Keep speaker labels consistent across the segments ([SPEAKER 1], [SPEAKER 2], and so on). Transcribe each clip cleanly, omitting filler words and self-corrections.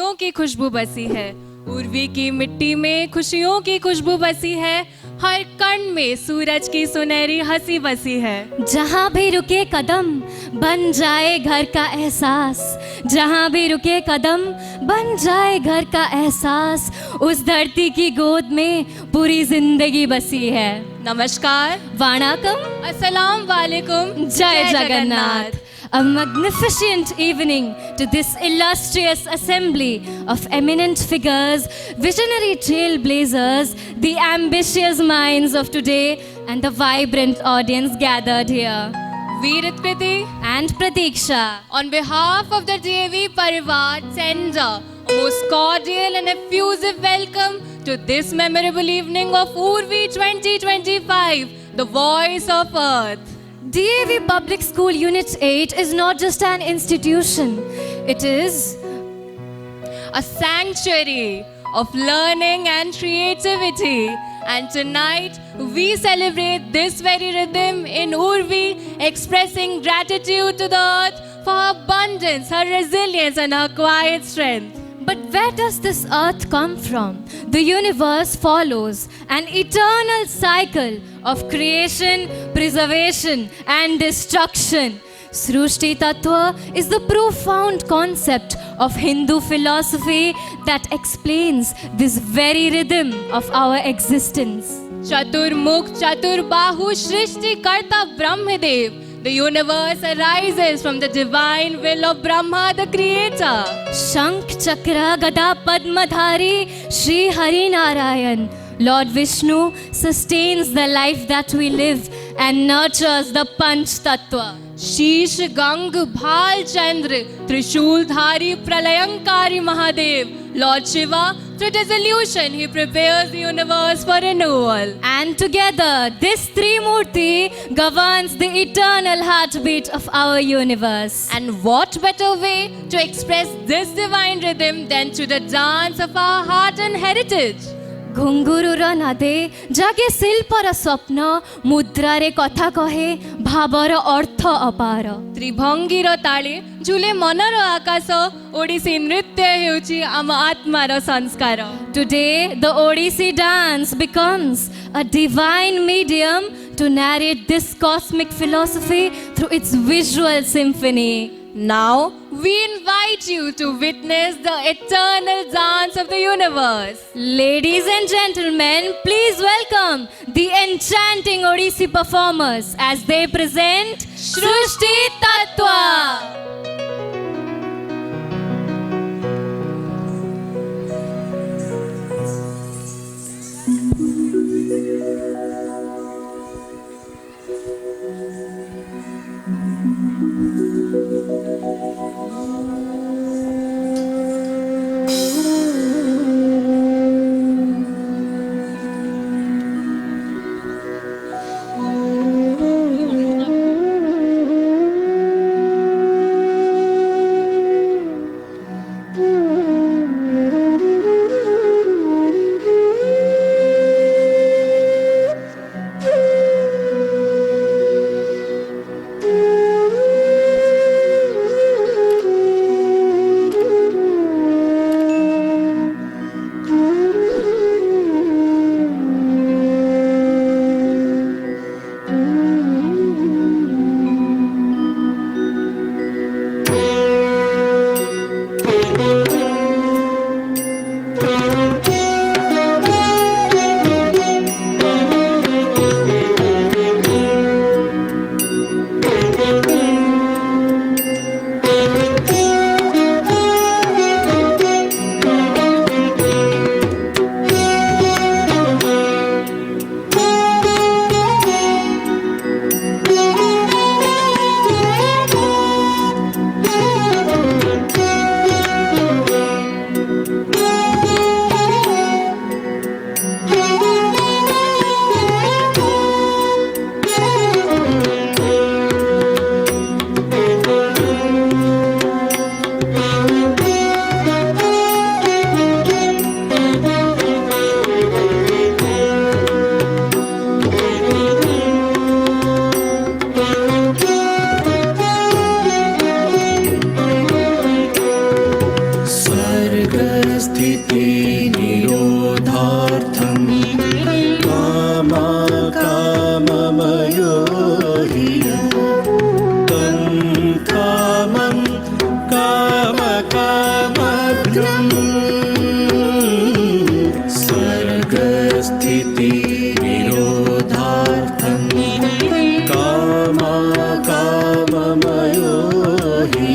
[SPEAKER 1] फूलों की खुशबू बसी है, उर्वी की मिट्टी में खुशियों की खुशबू बसी है, हर कण में सूरज की सुनहरी हंसी बसी है।
[SPEAKER 2] जहाँ भी रुके कदम बन जाए घर का एहसास, जहाँ भी रुके कदम बन जाए घर का एहसास, उस धरती की गोद में पूरी जिंदगी बसी है।
[SPEAKER 1] नमस्कार,
[SPEAKER 2] वाणाकम,
[SPEAKER 1] अस्सलाम वालेकुम,
[SPEAKER 2] जय Jagannath. A magnificent evening to this illustrious assembly of eminent figures, visionary trailblazers, the ambitious minds of today, and the vibrant audience gathered here.
[SPEAKER 1] Veerutkriti
[SPEAKER 2] And Pratiksha,
[SPEAKER 1] on behalf of the DAV Parivar, sends a most cordial and effusive welcome to this memorable evening of Urvi 2025, the voice of Earth.
[SPEAKER 2] DAV Public School Unit 8 is not just an institution, it is
[SPEAKER 1] A sanctuary of learning and creativity. And tonight we celebrate this very rhythm in Urvi, expressing gratitude to the earth for her abundance, her resilience, and her quiet strength.
[SPEAKER 2] But where does this earth come from? The universe follows an eternal cycle of creation, preservation, and destruction. Srushti Tattva is the profound concept of Hindu philosophy that explains this very rhythm of our existence.
[SPEAKER 1] Chaturmukh Chaturbahu Shrishti Karta Brahmadev. The universe arises from the divine will of Brahma, the creator.
[SPEAKER 2] Shankh Chakra Gada Padmadhari Shri Hari Narayan. Lord Vishnu sustains the life that we live and nurtures the Panch Tattva.
[SPEAKER 1] शीश गंग भाल चंद्र त्रिशूलधारी प्रलयंकारी Mahadev. Lord Shiva, through dissolution, he prepares the universe for renewal.
[SPEAKER 2] And together, this Trimurti governs the eternal heartbeat of our universe.
[SPEAKER 1] And what better way to express this divine rhythm than to the dance of our heart and heritage?
[SPEAKER 2] ଘୁଙ୍ଗୁରୁର ନାଦେ ଜାଗେ ଶିଳ୍ପର ସ୍ୱପ୍ନ, ମୁଦ୍ରାରେ କଥା କହେ ଭାବର ଅର୍ଥ ଅପାର।
[SPEAKER 1] ତ୍ରିଭଙ୍ଗୀର ତାଳେ ଝୁଲେ ମନର ଆକାଶ, ଓଡ଼ିଶୀ ନୃତ୍ୟ ହେଉଛି ଆମ ଆତ୍ମାର ସଂସ୍କାର।
[SPEAKER 2] Today, the Odissi dance becomes a divine medium to narrate this cosmic philosophy through its visual symphony.
[SPEAKER 1] Now, we invite you to witness the eternal dance of the universe.
[SPEAKER 2] Ladies and gentlemen, please welcome the enchanting Odissi performers as they present Srushti Tattva.
[SPEAKER 3] सर्गस्थितिनिरोधार्थं काममयो हि तं कामं कामकामभ्रं सर्गस्थितिनिरोधार्थं कामकाममयो हि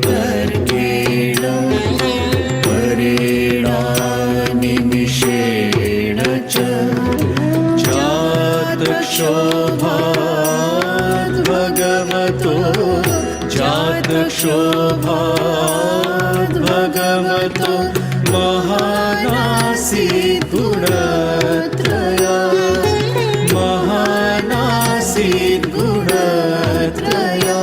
[SPEAKER 3] दुर्वितर्केण परेणानिमिषेण च जातक्षोभाद्भगवतो महानासीत् गुणत्रया महानासीत् गुणत्रया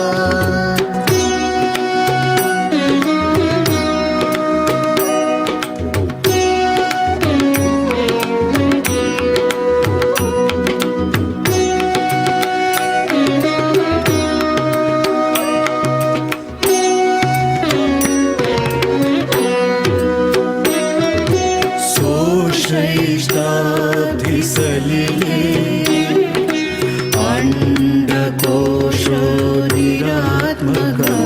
[SPEAKER 3] श्रेष्ठाधिसलिले अण्डकोशो निरात्मकः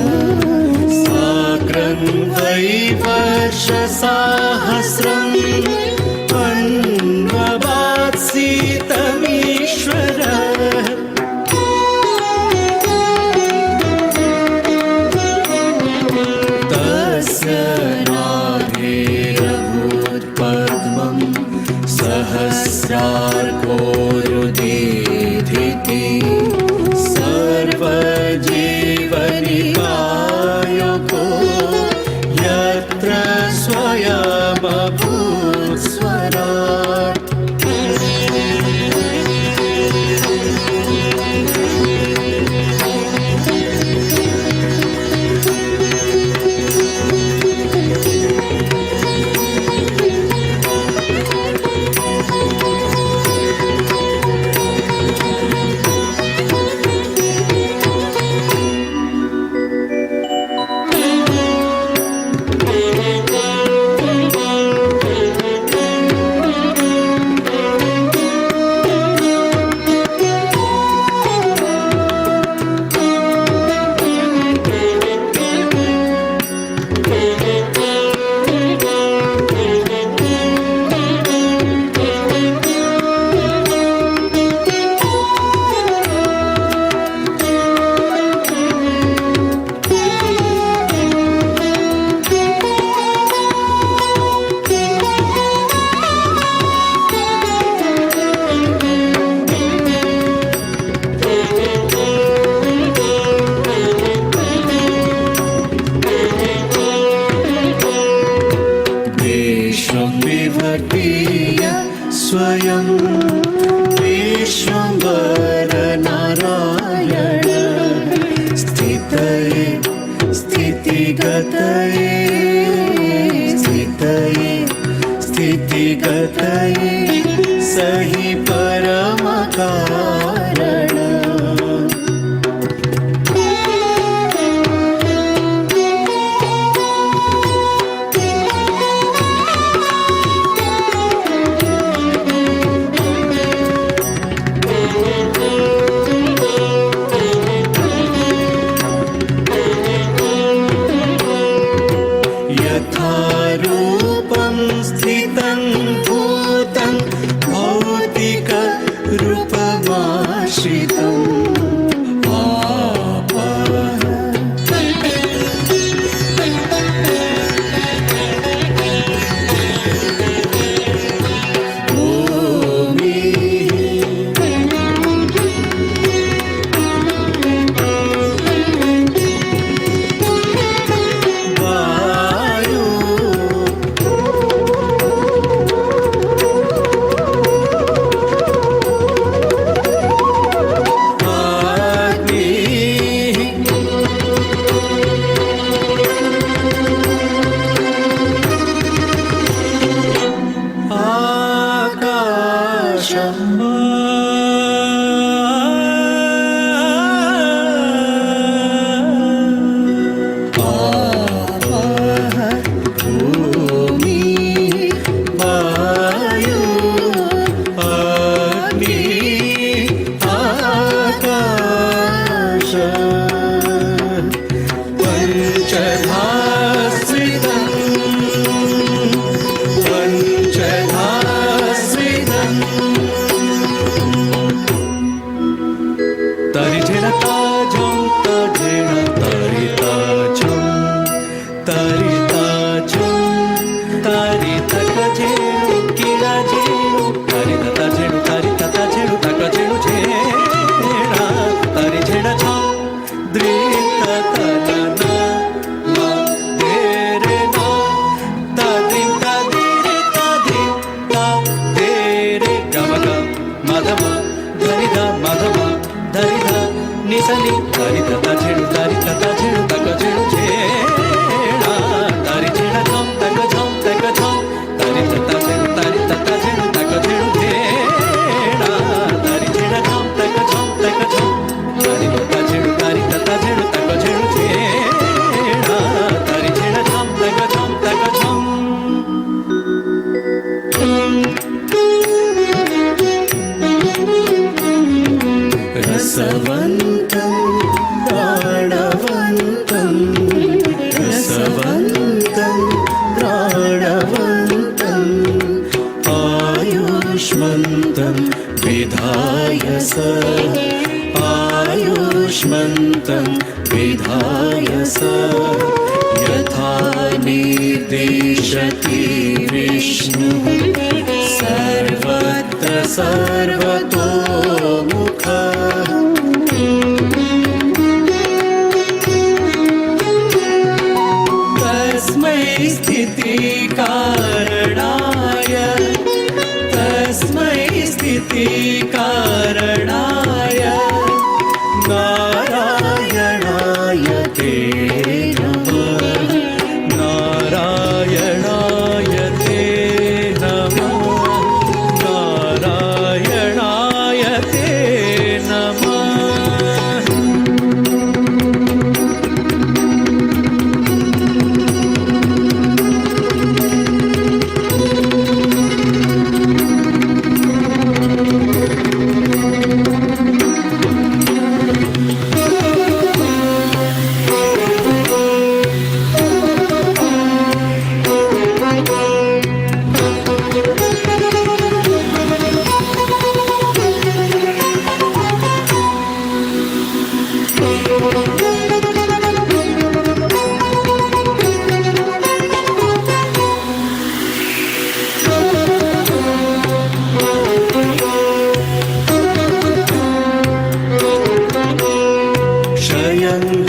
[SPEAKER 3] साग्रं वै वर्षसाहस्रम् अन्ववात्सीतमीश्वरः तस्य नाभेरभूत्पद्मं सहस्रार्कोरुदीधिति सर्वजीवनिकायको यत्र स्वयमभूत् स्वराट् विवर्तीय स्वयं विश्वम्भरनारायण स्थितये स्थितिगतये स्थितये स्थितिगतये स हि परमकारण यथारूपं स्थितं भूतं भौतिकरूपमाश्रितम् आपः भूमि वायु अग्नि आकाश पंचधाश्रितम् तरिझेण ताजं तरिझेण तरिताजं तरिताजं तरितकझेणु किराझेणु तरितताझेणु तरितताझेणु तकझेणु झेणा तरिझेण झं द्रितततना मा देरे ना तदिं तदिरे तदिं ता देरे गमग मधम धरिधा मधम धरिधा निसनि तरितताझेणु तरितताझेणु तकझेणु झेणा तरिझेण झं तकझं तकझं तरितताझेणु तरितताझेणु तकझेणु झेणा तरिझेण झं तकझं तकझं तरितताझेणु तरितताझेणु तकझेणु झेणा तरिझेण झं तकझं तकझं रसवन्तं प्राणवन्तं रसवन्तं प्राणवन्तम् आयुष्मन्तं विधाय स आयुष्मन्तं विधाय स यथा निर्दिशति विष्णुः सर्वत्र सर्वतोमुखः तस्मै स्थितिकारणाय नारायणाय ते नमः नारायणाय ते नमः नारायणाय ते नमः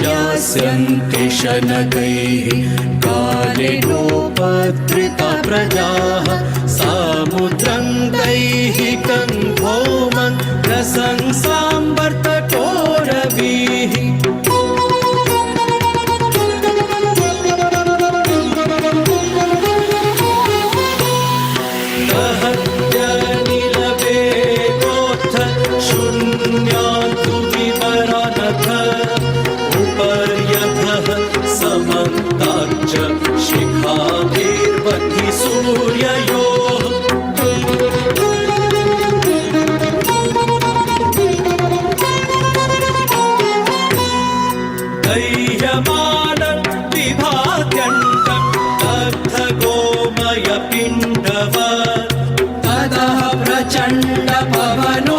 [SPEAKER 3] यास्यन्ति शनकैः कालेनोपद्रिता प्रजाः सामुद्रं दैहिकं भौमं रसंसाम्बर्तकोरवीः दहत्यनिलवेगोत्थ शून्यान्तु विवरानथ उपर्यधः समन्ताच्च शिखाभिर्बद्धि सूर्ययोः दह्यमानं विभात्यण्डं दग्धगोमयपिण्डवत् ततः प्रचण्डपवनो